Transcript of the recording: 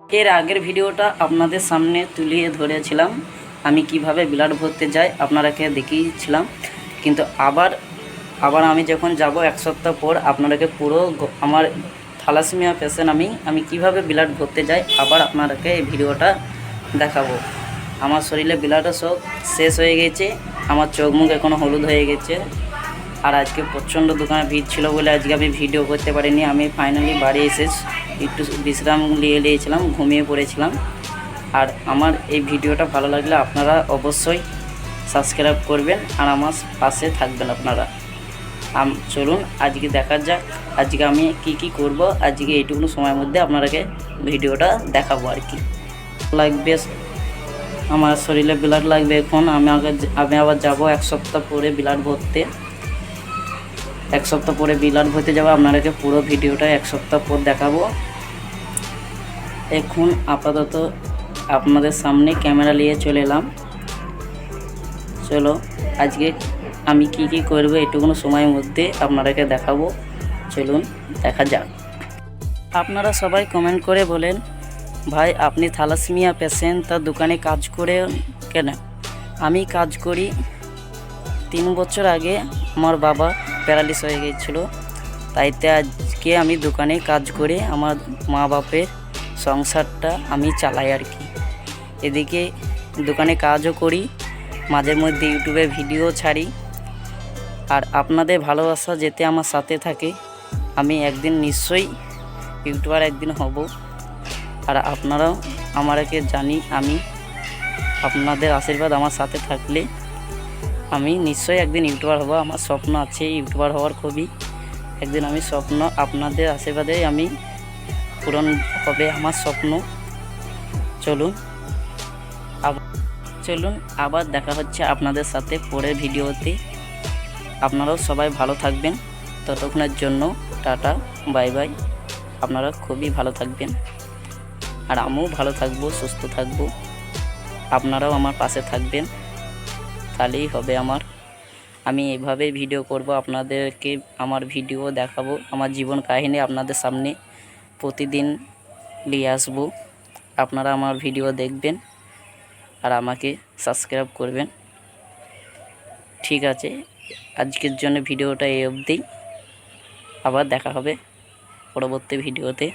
এর আগের ভিডিওটা আপনাদের সামনে তুলিয়ে ধরেছিলাম, আমি কিভাবে ব্লাড ভরতে যাই আপনারাকে দেখিয়েছিলাম। কিন্তু আবার আমি যখন যাব এক সপ্তাহ পর আপনারাকে পুরো আমার থ্যালাসেমিয়া পেশেন্ট আমি কিভাবে ব্লাড ভরতে যাই আবার আপনারাকে এই ভিডিওটা দেখাবো। আমার শরীরে ব্লাডও সব শেষ হয়ে গেছে, আমার চোখ মুখ এখনও হলুদ হয়ে গেছে। আর আজকে প্রচণ্ড দোকানে ভিড় ছিল বলে আজকে আমি ভিডিও করতে পারিনি। আমি ফাইনালি বাড়ি এসে একটু বিশ্রাম নিয়েছিলাম, ঘুমিয়ে পড়েছিলাম। আর আমার এই ভিডিওটা ভালো লাগলে আপনারা অবশ্যই সাবস্ক্রাইব করবেন আর আমার পাশে থাকবেন আপনারা। চলুন আজকে দেখা যাক আজকে আমি কি করব। আজকে এইটুকু সময়ের মধ্যে আপনারাকে ভিডিওটা দেখাবো আর কি লাগবে। আমার শরীরে ব্লাড লাগবে এখন। আমি আবার যাব এক সপ্তাহ পরে ব্লাড ভরতে। এক সপ্তাহ পরে ব্লাড ভরতে যাবো, আপনারাকে পুরো ভিডিওটা এক সপ্তাহ পর দেখাবো। এখন আপাতত আপনাদের সামনে ক্যামেরা নিয়ে চলে এলাম। চলো আজকে আমি কি করব এইটুকুনো সময়ের মধ্যে আপনারাকে দেখাবো। চলুন দেখা যাক। আপনারা সবাই কমেন্ট করে বলেন, ভাই আপনি থ্যালাসেমিয়া পেশেন্ট, তার দোকানে কাজ করে কেন? আমি কাজ করি। 3 বছর আগে আমার বাবা প্যারালিস হয়ে গিয়েছিলো, তাইতে আজকে আমি দোকানে কাজ করে আমার মা বাপের সংসারটা আমি চালাই আর কি। এদিকে দোকানে কাজও করি, মাঝে মধ্যে ইউটিউবে ভিডিও ছাড়ি। আর আপনাদের ভালোবাসা যেতে আমার সাথে থাকে, আমি একদিন নিশ্চয়ই ইউটিউবার একদিন হব। আর আপনারাও আমাকে জানি, আমি আপনাদের আশীর্বাদ আমার সাথে থাকলে আমি নিশ্চয়ই একদিন ইউটিউবার হব। আমার স্বপ্ন আছে ইউটিউবার হওয়ার খুবই। একদিন আমি স্বপ্ন আপনাদের আশীর্বাদে আমি পূরণ হবে আমার স্বপ্ন। চলুন আবার দেখা হচ্ছে আপনাদের সাথে পরের ভিডিওতে। আপনারাও সবাই ভালো থাকবেন। ততক্ষণের জন্য টাটা, বাই বাই। আপনারা খুবই ভালো থাকবেন আর আমিও ভালো থাকবো, সুস্থ থাকবো। আপনারাও আমার পাশে থাকবেন, তাহলেই হবে আমার। আমি এইভাবেই ভিডিও করব, আপনাদেরকে আমার ভিডিও দেখাবো, আমার জীবন কাহিনী আপনাদের সামনে প্রতিদিন নিয়ে আসবো। আপনারা আমার ভিডিও দেখবেন আর আমাকে সাবস্ক্রাইব করবেন। ঠিক আছে, আজকের জন্য ভিডিওটা এই অবধি। আবার দেখা হবে পরবর্তী ভিডিওতে।